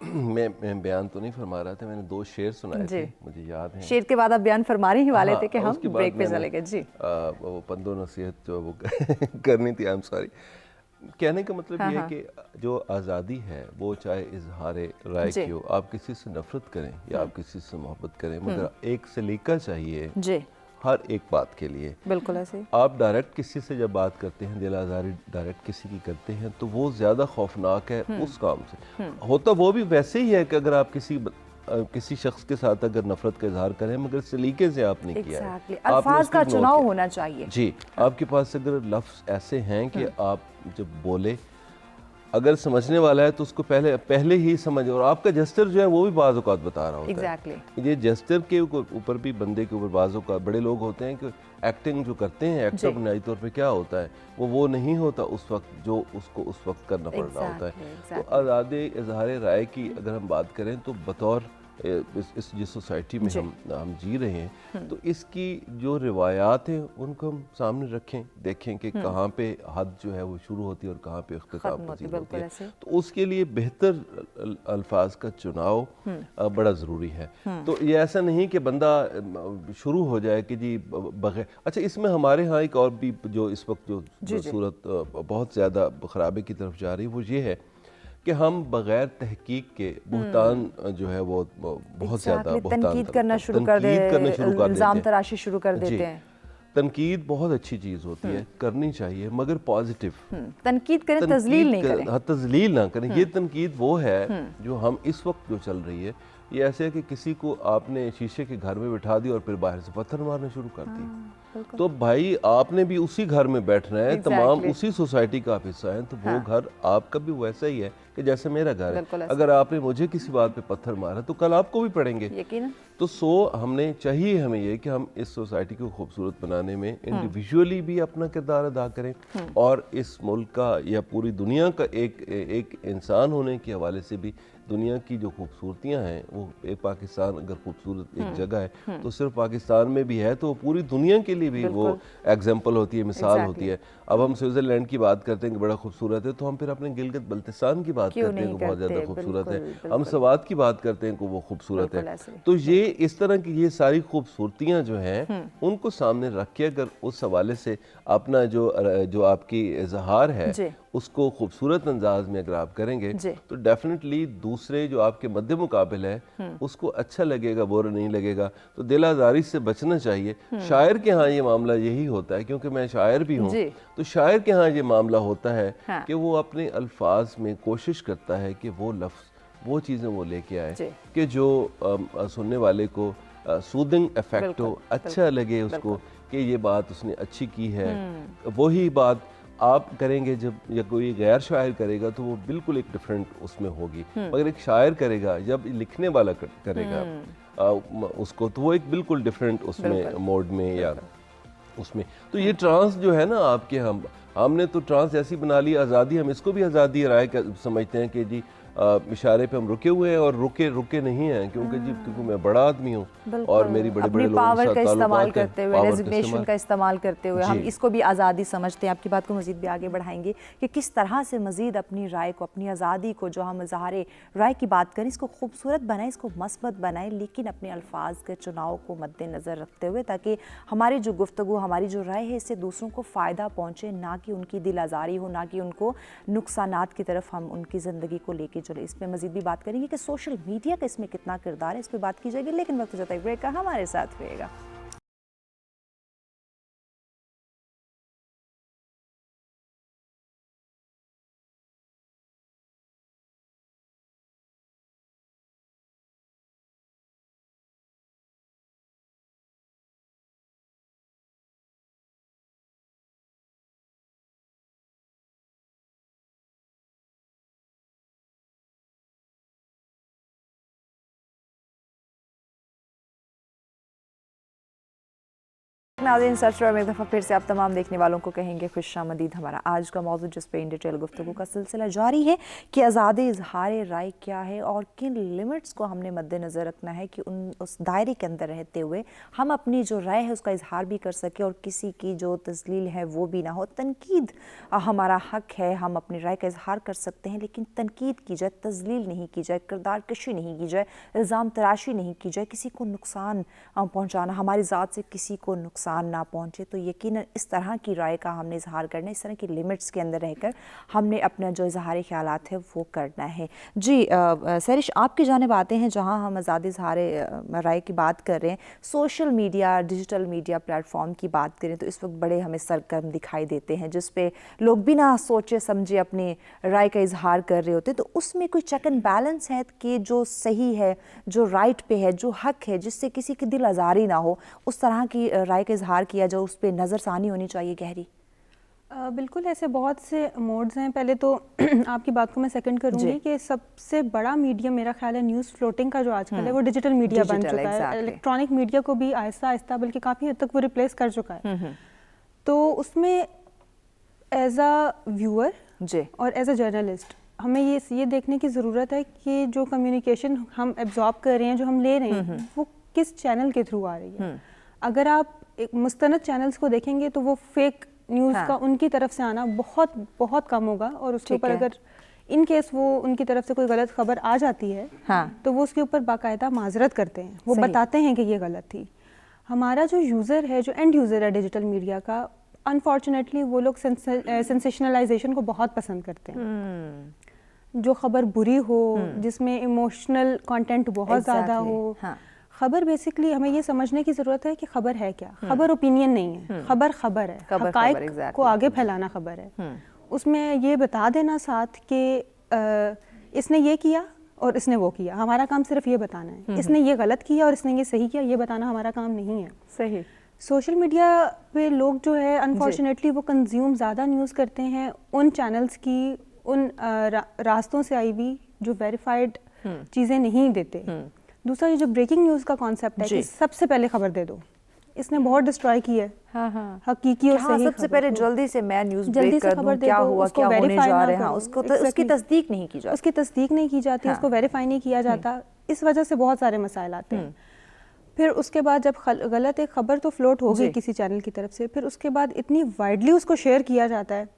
मैं बयान तो नहीं फरमा रहा था, मैंने दो शेर सुनाए थे, मुझे याद है। शेर के बाद आप बयान फरमाने ही वाले थे कि हम ब्रेक पे चले गए। जी, वो पंदो नसीहत जो वो करनी थी, आई एम सॉरी। कहने का मतलब ये है कि जो आज़ादी है वो चाहे इजहार राय की हो, आप किसी से नफरत करें या आप किसी से मोहब्बत करें, मगर एक सलीका चाहिए हर एक बात के लिए। बिल्कुल ऐसे। आप डायरेक्ट किसी से जब बात करते हैं, दिल आज़ारी डायरेक्ट किसी की करते हैं, तो वो ज़्यादा खौफनाक है उस काम से। होता वो भी वैसे ही है कि अगर आप किसी शख्स के साथ अगर नफरत का इजहार करें मगर सलीके से आपने किया है, अल्फाज का चुनाव होना चाहिए। जी, आपके पास अगर लफ्ज़ ऐसे हैं कि आप जब बोले, अगर समझने वाला है तो उसको पहले ही समझ, और आपका जेस्चर जो है वो भी बाज़ औक़ात बता रहा होता है। ये जेस्चर के ऊपर भी बंदे के ऊपर बाज़ औक़ात बड़े लोग होते हैं कि एक्टिंग जो करते हैं, एक्टर बुनियादी तौर पे क्या होता है वो नहीं होता उस वक्त जो उसको उस वक्त करना पड़ रहा होता है। तो आज़ादी इज़हार राय की अगर हम बात करें तो बतौर इस जिस सोसाइटी में हम जी रहे हैं, तो इसकी जो रिवायात हैं उनको हम सामने रखें, देखें कि कहाँ पे हद जो है वो शुरू होती है और कहाँ पे इख्तिताम पज़ीर होती है। तो उसके लिए बेहतर अल्फाज का चुनाव बड़ा ज़रूरी है। तो ये ऐसा नहीं कि बंदा शुरू हो जाए कि जी बगैर। अच्छा, इसमें हमारे यहाँ एक और भी जो इस वक्त जो सूरत बहुत ज़्यादा खराबे की तरफ जा रही है वो ये है कि हम बगैर तहकीक के बुहतान जो है वो बहुत ज़्यादा तनकीद करना शुरू कर देते हैं, इल्ज़ाम तराशी शुरू कर देते हैं। तनकीद बहुत अच्छी चीज़ होती है, करनी चाहिए, मगर पॉजिटिव तनकीद करें, तज़लील नहीं करें। हाँ, तज़लील ना करें। ये तनकीद वो है जो हम इस वक्त जो चल रही है, ये ऐसे है कि किसी को आपने शीशे के घर में बिठा दिया और फिर बाहर से पत्थर मारना शुरू कर दिए, तो भाई आपने भी उसी घर में बैठना है, तमाम उसी सोसाइटी का आप हिस्सा हैं, तो वो घर आपका भी वैसा ही है कि जैसे मेरा घर है। अगर आपने मुझे किसी बात पे पत्थर मारा तो कल आपको भी पड़ेंगे। तो हमें चाहिए हमें ये कि हम इस सोसाइटी को खूबसूरत बनाने में इंडिविजुअली भी अपना किरदार अदा करें, और इस मुल्क का या पूरी दुनिया का एक इंसान होने के हवाले से भी दुनिया की जो खूबसूरतियाँ हैं वो, एक पाकिस्तान अगर खूबसूरत एक जगह है तो सिर्फ पाकिस्तान में भी है, तो पूरी दुनिया के लिए भी वो एग्जाम्पल होती है, मिसाल होती है। अब हम स्विट्ज़रलैंड की बात करते हैं कि बड़ा खूबसूरत है, तो हम फिर अपने गिलगित बल्तिस्तान की बात करते हैं कि बहुत ज़्यादा खूबसूरत है, हम सवात की बात करते हैं कि वो खूबसूरत है। तो ये इस तरह की ये सारी खूबसूरतियाँ जो हैं उनको सामने रख के अगर उस हवाले से अपना जो आपकी इजहार है उसको खूबसूरत अंदाज में अगर आप करेंगे तो डेफिनेटली दूसरे जो आपके मध्य मुकाबिल है उसको अच्छा लगेगा, बुरा नहीं लगेगा। तो दिल आज़ारी से बचना चाहिए। शायर के यहाँ ये मामला यही होता है, क्योंकि मैं शायर भी हूँ, तो शायर के यहाँ ये मामला होता है कि वो अपने अल्फाज में कोशिश करता है कि वो लफ्ज़, वो चीज़ें वो लेके आए कि जो सुनने वाले को सूदिंग इफेक्ट हो, अच्छा लगे उसको कि ये बात उसने अच्छी की है। वही बात आप करेंगे जब, या कोई गैर शायर करेगा तो वो बिल्कुल एक डिफरेंट उसमें होगी, मगर एक शायर करेगा, जब लिखने वाला करेगा उसको, तो वो एक बिल्कुल डिफरेंट उसमें मोड में या उसमें। तो ये ट्रांस जो है ना आपके, हमने तो ट्रांस ऐसी बना ली आज़ादी, हम इसको भी आज़ादी राय समझते हैं कि जी इशारे पे हम रुके हुए हैं, और रुके नहीं हैं, क्योंकि मैं बड़ा आदमी हूँ और मेरी बड़े बड़े लोगों पावर का इस्तेमाल करते हुए, रेजिग्नेशन का इस्तेमाल करते हुए हम इसको भी आज़ादी समझते हैं। आपकी बात को मज़ीद भी आगे बढ़ाएंगे कि किस तरह से मज़ीद अपनी राय को, अपनी आज़ादी को, जो हम इज़हार राय की बात करें, इसको खूबसूरत बनाएं, इसको मस्बत बनाएं, लेकिन अपने अल्फाज के चुनाव को मद्देनज़र रखते हुए, ताकि हमारी जो गुफ्तगू, हमारी जो राय है, इससे दूसरों को फ़ायदा पहुँचे, ना कि उनकी दिल आज़ारी हो, ना कि उनको नुकसानात की तरफ हम उनकी ज़िंदगी को लेके चले। इस पर मज़ीद भी बात करेंगे कि सोशल मीडिया का इसमें कितना किरदार है, इस पर बात की जाएगी, लेकिन वक्त जाता है ब्रेक का, हमारे साथ रहेगा। नाज़रीन, सर्च में एक दफ़ा फिर से आप तमाम देखने वालों को कहेंगे खुशामदीद। हमारा आज का मौजूद जिस पे इन डिटेल गुफ्तगू का सिलसिला जारी है कि आज़ादी इज़हार राय क्या है और किन लिमिट्स को हमने मद्देनज़र रखना है कि उस दायरे के अंदर रहते हुए हम अपनी जो राय है उसका इज़हार भी कर सकें और किसी की जो तस्लील है वो भी ना हो। तनकीद हमारा हक है, हम अपनी राय का इज़हार कर सकते हैं, लेकिन तनकीद की जाए, तज़लील नहीं की जाए, किरदार कशी नहीं की जाए, इल्ज़ाम तराशी नहीं की जाए, किसी को नुकसान पहुँचाना, हमारी ज़ात से किसी को नुकसान नुकसान ना पहुँचे, तो यकीनन इस तरह की राय का हमने इजहार करना, इस तरह की लिमिट्स के अंदर रहकर हमने अपना जो इजहार ख्यालात है वो करना है। जी सरिश, आपकी जानिब आते हैं, जहाँ हम आज़ादी इजहार राय की बात कर रहे हैं, social media, digital media platform की बात करें तो इस वक्त बड़े हमें सरगर्म दिखाई देते हैं, जिस पे लोग बिना सोचे समझे अपनी राय का इजहार कर रहे होते हैं। तो उसमें कोई चेक एंड बैलेंस है कि जो सही है, जो राइट पे है, जो हक है, जिससे किसी की दिल आज़ारी ना हो, उस तरह की राय का इजहार किया जाए, उस पर नज़रसानी होनी चाहिए गहरी? बिल्कुल, ऐसे बहुत से मोड्स हैं। पहले तो आपकी बात को मैं सेकंड करूंगी कि सबसे बड़ा मीडियम मेरा ख्याल है न्यूज़ फ्लोटिंग का जो आजकल है वो डिजिटल मीडिया बन चुका है। इलेक्ट्रॉनिक मीडिया को भी आहिस्ता आहिस्ता बल्कि काफ़ी हद तक वो रिप्लेस कर चुका है। तो उसमें एज अ व्यूअर और एज अ जर्नलिस्ट हमें ये देखने की ज़रूरत है कि जो कम्युनिकेशन हम एब्जॉर्ब कर रहे हैं, जो हम ले रहे हैं, वो किस चैनल के थ्रू आ रही है। अगर आप मुस्तनद चैनल्स को देखेंगे तो वो फेक न्यूज़ का उनकी तरफ से आना बहुत बहुत कम होगा, और उसके ऊपर अगर इन केस वो उनकी तरफ से कोई गलत खबर आ जाती है तो वो उसके ऊपर बाकायदा माजरत करते हैं, वो बताते हैं कि ये गलत थी। हमारा जो यूज़र है, जो एंड यूज़र है डिजिटल मीडिया का, अनफॉर्चुनेटली वो लोग सेंसेशनलाइजेशन को बहुत पसंद करते हैं। जो खबर बुरी हो, जिसमें इमोशनल कंटेंट बहुत ज़्यादा हो। खबर बेसिकली हमें ये समझने की ज़रूरत है कि खबर है क्या। खबर ओपिनियन नहीं है, खबर खबर है, हक़ाइक़ को आगे फैलाना खबर है। उसमें ये बता देना साथ कि इसने ये किया और इसने वो किया, हमारा काम सिर्फ ये बताना है। इसने ये गलत किया और इसने ये सही किया, ये बताना हमारा काम नहीं है। सही। सोशल मीडिया पे लोग जो है अनफॉर्चुनेटली वो कंज्यूम ज़्यादा न्यूज़ करते हैं उन चैनल्स की, उन रास्तों से आई हुई जो वेरीफाइड चीज़ें नहीं देते। दूसरा, ये जो ब्रेकिंग न्यूज़ का कॉन्सेप्ट है कि सबसे पहले खबर दे दो, इसने बहुत डिस्ट्रॉय की है हकीकी और सही। सबसे पहले जल्दी से मैं न्यूज़ ब्रेक कर दूं, क्या हुआ, क्या होने जा रहा है, उसकी तस्दीक नहीं की जाती, उसकी तस्दीक नहीं की जाती, उसको वेरीफाई नहीं किया जाता। इस वजह से बहुत सारे मसाइल आते हैं। फिर उसके बाद जब गलत एक खबर तो फ्लोट हो गई किसी चैनल की तरफ से, फिर उसके बाद इतनी वाइडली उसको शेयर किया जाता है।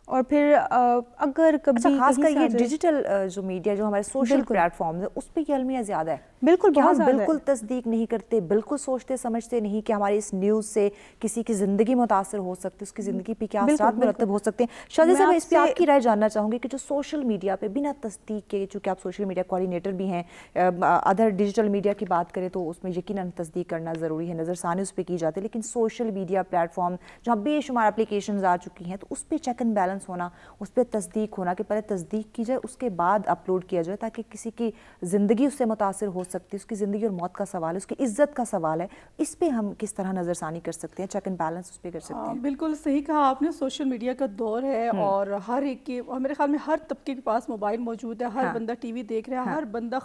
और फिर अगर कभी खासकर ये डिजिटल जो मीडिया, जो हमारे सोशल प्लेटफॉर्म है, उस पर ये अलमिया ज़्यादा है। बिल्कुल, बहुत ज़्यादा है। बिल्कुल तस्दीक नहीं करते, बिल्कुल सोचते समझते नहीं कि हमारी इस न्यूज़ से किसी की ज़िंदगी मुतासर हो सकती है, उसकी ज़िंदगी पे क्या असरात मुरतब हो सकते हैं। शादी साहब, इस पर आपकी राय जानना चाहूँगी कि जो सोशल मीडिया पे बिना तस्दीक के, चूँकि आप सोशल मीडिया कोऑर्डिनेटर भी हैं, अदर डिजिटल मीडिया की बात करें तो उसमें यकीनन तस्दीक करना ज़रूरी है, नज़रसानी उस पर की जाती है, लेकिन सोशल मीडिया प्लेटफॉर्म जहाँ बेशुमार एप्लीकेशन आ चुकी हैं, तो उस पर चेक एंड बैलेंस होना, उस पर तस्दीक होना कि पहले तस्दीक की जाए उसके बाद अपलोड किया जाए, ताकि किसी की ज़िंदगी उससे मुतासर हो सकती है, उसकी ज़िंदगी और मौत का सवाल है, उसकी इज्जत का सवाल है। इस पे हम किस तरह नज़रसानी कर सकते हैं, चेक एंड बैलेंस उस पर कर सकते हैं? बिल्कुल सही कहा आपने। सोशल मीडिया का दौर है और हर एक के, और मेरे ख्याल में हर तबके के पास मोबाइल मौजूद है, हर बंदा टीवी देख रहा है, हर बंदा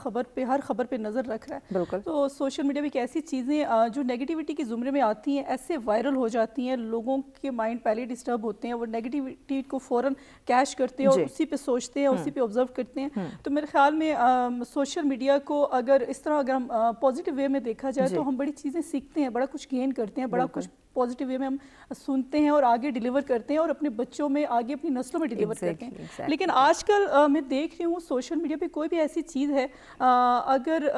हर खबर पे नज़र रख रहा है। बिल्कुल। तो सोशल मीडिया भी एक ऐसी चीज़ें जो नेगेटिविटी के ज़ुमरे में आती हैं, ऐसे वायरल हो जाती हैं, लोगों के माइंड पहले डिस्टर्ब होते हैं, वो नेगेटिविटी को फ़ौरन कैश करते हैं और उसी पे सोचते हैं, उसी पे ऑब्जर्व करते हैं। तो मेरे ख्याल में सोशल मीडिया को अगर इस तरह अगर हम पॉजिटिव वे में देखा जाए तो हम बड़ी चीज़ें सीखते हैं, बड़ा कुछ गेन करते हैं, बड़ा कुछ पॉजिटिव वे में हम सुनते हैं और आगे डिलीवर करते हैं और अपने बच्चों में, आगे अपनी नस्लों में डिलीवर करते हैं। लेकिन आजकल मैं देख रही हूँ सोशल मीडिया पे कोई भी ऐसी चीज़ है, अगर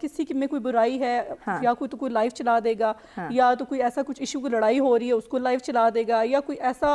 किसी में कोई बुराई है या कोई लाइव चला देगा, या तो कोई ऐसा कुछ इशू की लड़ाई हो रही है उसको लाइव चला देगा, या कोई ऐसा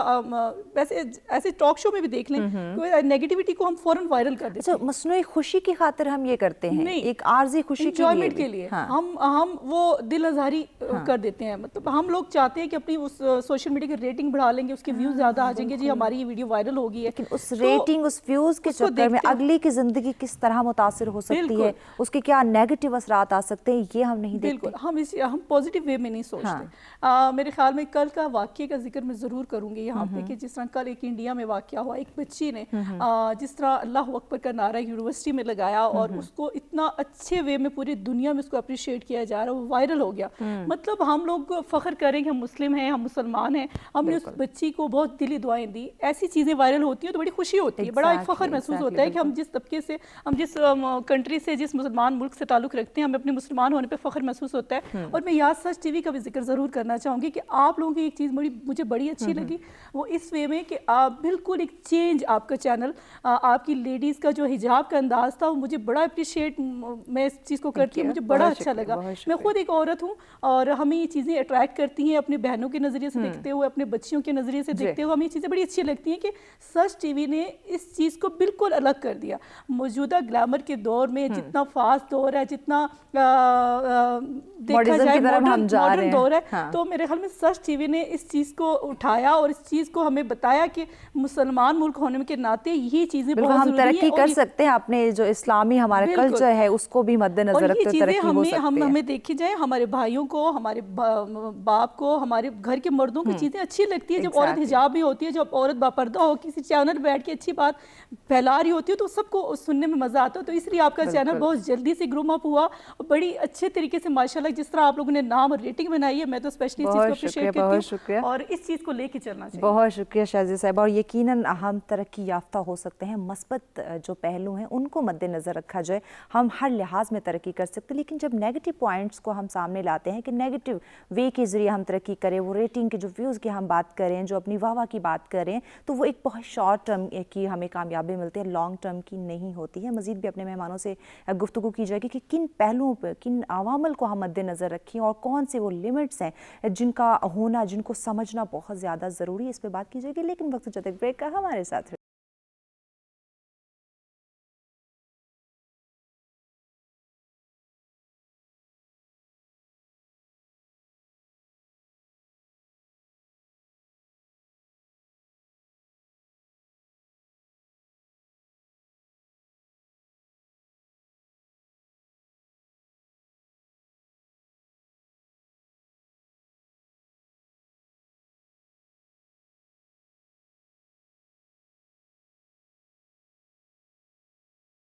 ऐसे टॉक शो में भी देख लें, कोई नेगेटिविटी को हम फौरन वायरल कर देते हैं। मसनूई खुशी की खातिर हम ये करते हैं, एक आर्जी खुशी एंजॉयमेंट के लिए हम वो दिल आज़ारी कर देते हैं। मतलब हम लोग चाहते हैं कि अपनी उस सोशल मीडिया की रेटिंग बढ़ा लेंगे, उसके व्यूज ज्यादा आ जाएंगे, जी हमारी ये वीडियो वायरल होगी है। लेकिन उस रेटिंग, उस व्यूज के चक्कर में अगली की जिंदगी किस तरह मुतासिर हो सकती है, उसके क्या नेगेटिव असरात आ सकते हैं, ये हम नहीं देखते। हम पॉजिटिव वे में नहीं सोचते। मेरे ख्याल में कल का वाकये का जिक्र मैं जरूर करूंगी यहाँ पे, कि जिस तरह कल एक इंडिया में वाकया हुआ, एक बच्ची ने जिस तरह अल्लाह अकबर का नारा यूनिवर्सिटी में लगाया और उसको इतना अच्छे वे में पूरी दुनिया में उसको अप्रिशिएट किया जा रहा है, वो वायरल हो गया। मतलब हम लोग फख्र करें कि हम मुस्लिम हैं, हम मुसलमान हैं, हमने उस बच्ची को बहुत दिली दुआएं दी। ऐसी चीज़ें वायरल होती हैं तो बड़ी खुशी होती है, बड़ा एक फ़ख्र महसूस होता है कि हम जिस तबके से, हम जिस कंट्री से, जिस मुसलमान मुल्क से ताल्लुक़ रखते हैं, हमें अपने मुसलमान होने पर फ़ख्र महसूस होता है। और मैं याद सच टीवी का भी जिक्र ज़रूर करना चाहूँगी कि आप लोगों की एक चीज़ मुझे बड़ी अच्छी लगी, वो इस वे में कि आप बिल्कुल एक चेंज, आपका चैनल, आपकी लेडीज़ का जो हिजाब का अंदाज़ था वो मुझे बड़ा अप्रिशिएट, मैं इस चीज़ को करती हूँ, मुझे बड़ा अच्छा लगा। मैं खुद एक औरत हूँ और हमें ये चीज़ें अट्रैक्ट करती देखती हैं अपने बहनों के नज़रिए से देखते हुए, अपने बच्चियों के नज़रिए से देखते हुए, हमें ये चीज़ें बड़ी अच्छी लगती हैं कि सच टीवी ने इस चीज़ को बिल्कुल अलग कर दिया। मौजूदा ग्लैमर के दौर में जितना फास्ट दौर है, जितना देखा जाए मॉडर्न दौर है, तो मेरे ख्याल में सच टीवी ने इस चीज़ को उठाया और इस चीज़ को हमें बताया कि मुसलमान मुल्क होने के नाते ये चीज़ें बहुत हम तरक्की कर सकते हैं, अपने जो इस्लामी हमारा कल्चर है उसको भी मद्देनजर रखते हुए तरक्की हो सकती है। हमें देखी जाए, हमारे भाइयों को, हमारे बाप को, हमारे घर के मर्दों की चीज़ें अच्छी लगती है। जब औरत हिजाब में होती है, जब औरत बापर्दा हो, किसी चैनल बैठ के अच्छी बात फैला रही होती है, तो सबको सुनने में मज़ा आता है। तो इसलिए आपका चैनल बहुत जल्दी से ग्रूम अप हुआ और बड़ी अच्छे तरीके से माशाल्लाह जिस तरह आप लोगों ने नाम और रेटिंग बनाई है, मैं तो स्पेशली इस चीज़ को अप्रिशिएट करती हूं और इस चीज़ को लेके चलना चाहिए। बहुत शुक्रिया शाज़िया साहिबा। और यकीनन हम तरक्की याफ्ता हो सकते हैं, मस्बत जो पहलू हैं उनको मद्देनज़र रखा जाए, हम हर लिहाज में तरक्की कर सकते हैं। लेकिन जब नेगेटिव पॉइंट्स को हम सामने लाते हैं कि नेगेटिव वे के ज़रिए हम तरक्की करें, वो रेटिंग के जो व्यूज़ की हम बात करें, जो अपनी वाह की बात करें, तो वो एक बहुत शॉर्ट टर्म की हमें कामयाबी मिलती है, लॉन्ग टर्म की नहीं होती है। मज़ीद भी अपने मेहमानों से गुफ्तगू की जाएगी कि किन पहलुओं पर, किन अवामल को हम मद्देनज़र रखें और कौन से वो लिमिट्स हैं जिनका होना, जिनको समझना बहुत ज़्यादा ज़रूरी है। इस पर बात की जाएगी, लेकिन वक्त जब तक ब्रेक का हमारे साथ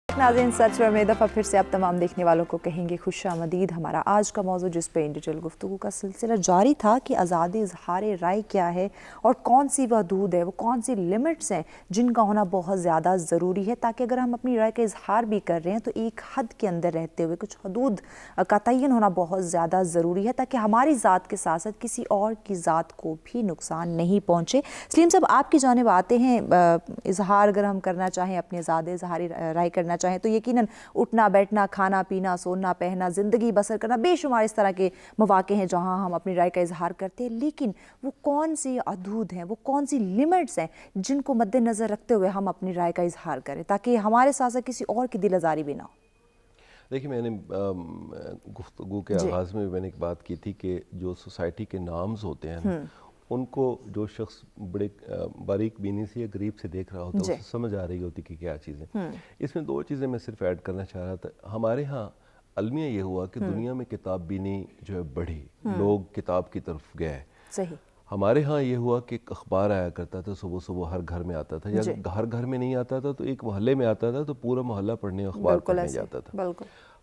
नाज़रीन, सच में एक दफ़ा फिर से आप तमाम देखने वालों को कहेंगे खुशामदीद। हमारा आज का मौजू जिस पे इन डिटेल गुफ्तगू का सिलसिला जारी था कि आज़ादी इज़हार राय क्या है और कौन सी हदूद है, वो कौन सी लिमिट्स हैं जिनका होना बहुत ज़्यादा ज़रूरी है, ताकि अगर हम अपनी राय का इज़हार भी कर रहे हैं तो एक हद के अंदर रहते हुए कुछ हदूद का तयन होना बहुत ज़्यादा ज़रूरी है, ताकि हमारी ज़ात के साथ साथ किसी और की ज़ात को भी नुकसान नहीं पहुँचे। सलीम साहब, आपकी जानिब आते हैं, इज़हार अगर हम करना चाहें, अपनी आज़ाद इज़हारी राय करना चाहें तो यकीनन उठना बैठना, खाना पीना, सोना पहना, ज़िंदगी बसर करना, बेशुमार इस तरह के मौके हैं जहां हम अपनी राय का इजहार करते हैं। लेकिन वो कौन सी हदूद हैं, वो कौन सी लिमिट्स हैं जिनको मद्देनज़र रखते हुए हम अपनी राय का इजहार करें, ताकि हमारे साथ साथ किसी और की दिल आज़ारी भी ना हो? देखिए, मैंने गुफ्तगू के आगाज़ में मैंने एक बात की थी कि जो सोसाइटी के नाम्स होते हैं उनको जो शख्स बड़े बारीक बीनी से या गरीब से देख रहा होता है उसे समझ आ रही होती कि क्या चीज़ें। इसमें दो चीज़ें मैं सिर्फ ऐड करना चाह रहा था। हमारे यहाँ अलमिया ये हुआ कि दुनिया में किताब बीनी जो है बढ़ी, लोग किताब की तरफ गए। सही। हमारे यहाँ ये हुआ कि एक अखबार आया करता था, सुबह सुबह हर घर में आता था, या हर घर में नहीं आता था तो एक मोहल्ले में आता था, तो पूरा मोहल्ला पढ़ने अखबार पढ़ने जाता था।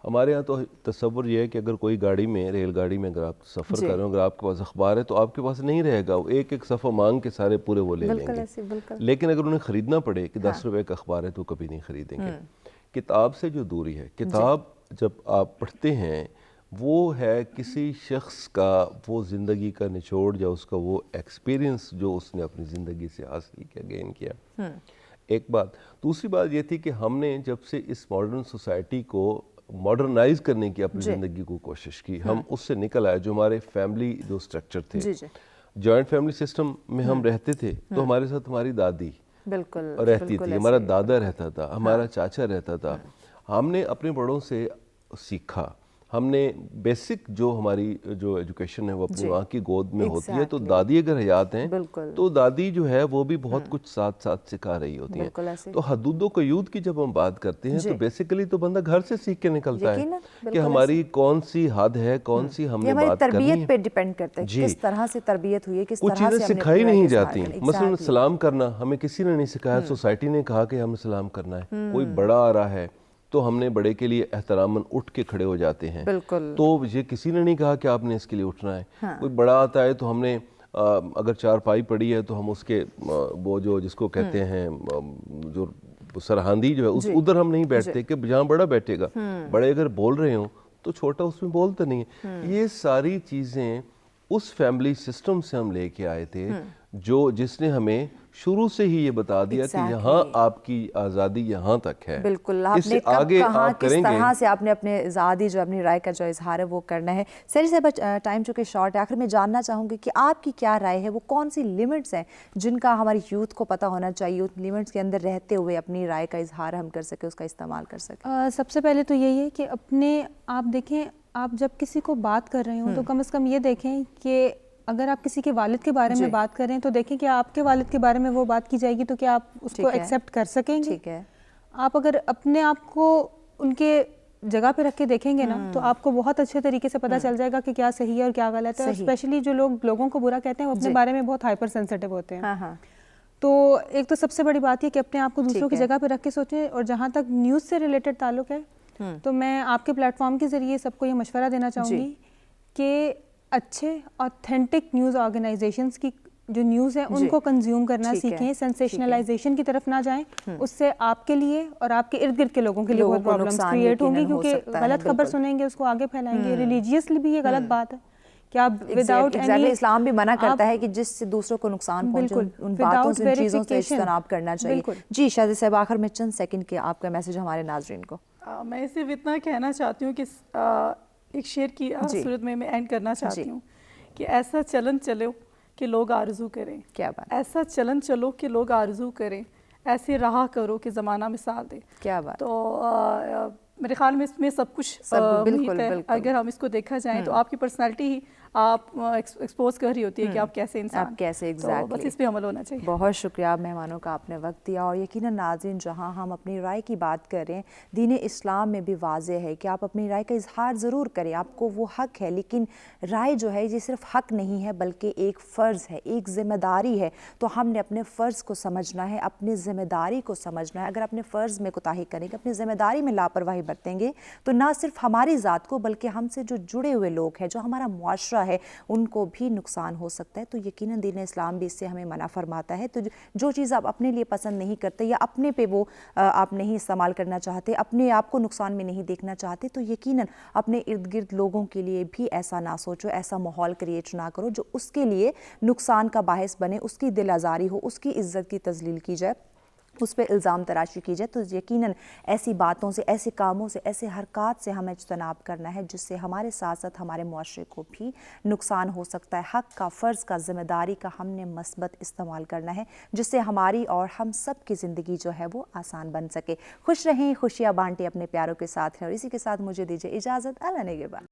हमारे यहाँ तो तस्वुर ये है कि अगर कोई गाड़ी में, रेलगाड़ी में अगर आप सफ़र कर रहे हो, अगर आपके पास अखबार है तो आपके पास नहीं रहेगा, वो एक एक सफ़ा मांग के सारे पूरे वो ले लेंगे। लेकिन अगर उन्हें ख़रीदना पड़े कि 10 रुपए का अखबार है तो कभी नहीं ख़रीदेंगे। किताब से जो दूरी है, किताब जब आप पढ़ते हैं वो है किसी शख्स का वो ज़िंदगी का निचोड़ या उसका वो एक्सपीरियंस जो उसने अपनी ज़िंदगी से हासिल किया, गेन किया। एक बात। दूसरी बात ये थी कि हमने जब से इस मॉडर्न सोसाइटी को मॉडर्नाइज करने की अपनी ज़िंदगी को कोशिश की, हम उससे निकल आए। जो हमारे फैमिली जो स्ट्रक्चर थे, जॉइंट फैमिली सिस्टम में हम रहते थे, तो हमारे साथ हमारी दादी रहती थी, हमारा दादा रहता था, हमारा चाचा रहता था। हमने अपने बड़ों से सीखा, हमने बेसिक जो हमारी जो एजुकेशन है वो अपनी माँ की गोद में होती है। तो दादी अगर हयात हैं तो दादी जो है वो भी बहुत कुछ साथ साथ सिखा रही होती है। तो हदूदो क़यूद की जब हम बात करते हैं तो बेसिकली तो बंदा घर से सीख के निकलता है कि हमारी कौन सी हद है, कौन सी हमने बात करनी है। तरबियत पे डिपेंड करता है किस तरह से तरबियत हुई है, किस तरह से कुछ चीज़ें सिखाई नहीं जाती। मसलन सलाम करना हमें किसी ने नहीं सिखाया, सोसाइटी ने कहा कि हमें सलाम करना है। कोई बड़ा आ रहा है तो हमने बड़े के लिए एहतरामन उठ के खड़े हो जाते हैं। तो ये किसी ने नहीं कहा कि आपने इसके लिए उठना है। कोई बड़ा आता है तो हमने अगर चारपाई पड़ी है तो हम उसके वो जो जिसको कहते हैं जो सरहांदी जो है उस उधर हम नहीं बैठते कि जहाँ बड़ा बैठेगा। बड़े अगर बोल रहे हो तो छोटा उसमें बोलता नहीं है। ये सारी चीज़ें उस फैमिली सिस्टम से हम लेके आए थे जो जिसने हमें शुरू से ही ये बता दिया कि यहाँ आपकी आज़ादी यहाँ तक है। बिल्कुल, आपने कब आगे कहाँ आप किस करेंगे तरह से आपने अपने आज़ादी जो अपनी राय का जो इजहार है वो करना है। सर से टाइम चूँकि शॉर्ट है, आखिर में जानना चाहूँगी कि आपकी क्या राय है, वो कौन सी लिमिट्स हैं जिनका हमारी यूथ को पता होना चाहिए, उन लिमिट्स के अंदर रहते हुए अपनी राय का इजहार हम कर सके, उसका इस्तेमाल कर सकें। सबसे पहले तो यही है कि अपने आप देखें, आप जब किसी को बात कर रहे हो तो कम से कम ये देखें कि अगर आप किसी के वालिद के बारे में बात करें तो देखें कि आपके वालिद के बारे में वो बात की जाएगी तो क्या आप उसको एक्सेप्ट कर सकेंगे। ठीक है। आप अगर अपने आप को उनके जगह पे रख के देखेंगे ना तो आपको बहुत अच्छे तरीके से पता चल जाएगा कि क्या सही है और क्या गलत है। स्पेशली जो लोग लोगों को बुरा कहते हैं वो अपने बारे में बहुत हाइपर सेंसिटिव होते हैं। हाँ। तो एक तो सबसे बड़ी बात ये कि अपने आप को दूसरों की जगह पे रख के सोचें। और जहाँ तक न्यूज़ से रिलेटेड ताल्लुक है तो मैं आपके प्लेटफॉर्म के ज़रिए सबको ये मशवरा देना चाहूँगी कि अच्छे ऑथेंटिक न्यूज़ ऑर्गेनाइजेशंस की जो न्यूज़ है उनको कंज्यूम करना सीखें, सेंसेशनलाइजेशन की तरफ ना जाएं। उससे आपके लिए और आपके इर्द गिर्द के लोगों के लिए बहुत प्रॉब्लम्स क्रिएट होंगी, क्योंकि गलत खबर सुनेंगे, उसको आगे फैलाएंगे। रिलीजियसली भी ये गलत बात है कि आप विदाउट एनी, इस्लाम भी मना करता है कि जिससे दूसरों को नुकसान पहुंचे, उन बातों से, उन चीज़ों से इज्तनाब करना चाहिए। जी शादी साहब, आखिर में चंद सेकंड के आपका मैसेज हमारे नाजरीन को। मैं सिर्फ इतना कहना चाहती हूँ कि एक शेर की सूरत में मैं एंड करना चाहती हूँ कि ऐसा चलन चलो कि लोग आरजू करें। क्या बात। ऐसा चलन चलो कि लोग आरजू करें, ऐसे रहा करो कि ज़माना मिसाल दे। क्या बात। तो मेरे ख्याल में इसमें सब कुछ बिल्कुल, बिल्कुल। अगर हम इसको देखा जाए तो आपकी पर्सनालिटी ही आप एक्सपोज कर रही होती है कि आप कैसे इंसान, आप कैसे तो बस इस पे अमल होना चाहिए। बहुत शुक्रिया मेहमानों का, आपने वक्त दिया। और यकीनन नाज़रीन, जहां हम अपनी राय की बात करें, दीन इस्लाम में भी वाज़े है कि आप अपनी राय का इजहार ज़रूर करें, आपको वो हक है। लेकिन राय जो है ये सिर्फ हक नहीं है बल्कि एक फ़र्ज़ है, एक ज़िम्मेदारी है। तो हमने अपने फ़र्ज़ को समझना है, अपनी ज़िम्मेदारी को समझना है। अगर अपने फ़र्ज़ में कोताही करेंगे, अपनी ज़िम्मेदारी में लापरवाही बरतेंगे तो ना सिर्फ हमारी ज़ात को बल्कि हमसे जो जुड़े हुए लोग हैं, जो हमारा मुआशरा है, उनको भी नुकसान हो सकता है। तो यकीनन दीन इस्लाम भी इससे हमें मना फरमाता है। तो जो चीज़ आप अपने लिए पसंद नहीं करते या अपने पे वो आप नहीं इस्तेमाल करना चाहते, अपने आप को नुकसान में नहीं देखना चाहते, तो यकीनन अपने इर्द गिर्द लोगों के लिए भी ऐसा ना सोचो, ऐसा माहौल क्रिएट ना करो जो उसके लिए नुकसान का बाहिस बने, उसकी दिल आज़ारी हो, उसकी इज्जत की तज़लील की जाए, उस पर इल्ज़ाम तराशी की जाए। तो यकीनन ऐसी बातों से, ऐसे कामों से, ऐसे हरकत से हमें इज्तनाब करना है जिससे हमारे साथ साथ हमारे मुआशरे को भी नुकसान हो सकता है। हक़ का, फ़र्ज़ का, ज़िम्मेदारी का हमने मस्बत इस्तेमाल करना है जिससे हमारी और हम सब की ज़िंदगी जो है वो आसान बन सके। खुश रहें, खुशियाँ बांटें अपने प्यारों के साथ हैं। और इसी के साथ मुझे दीजिए इजाज़त। अल्लाह नेगहबान।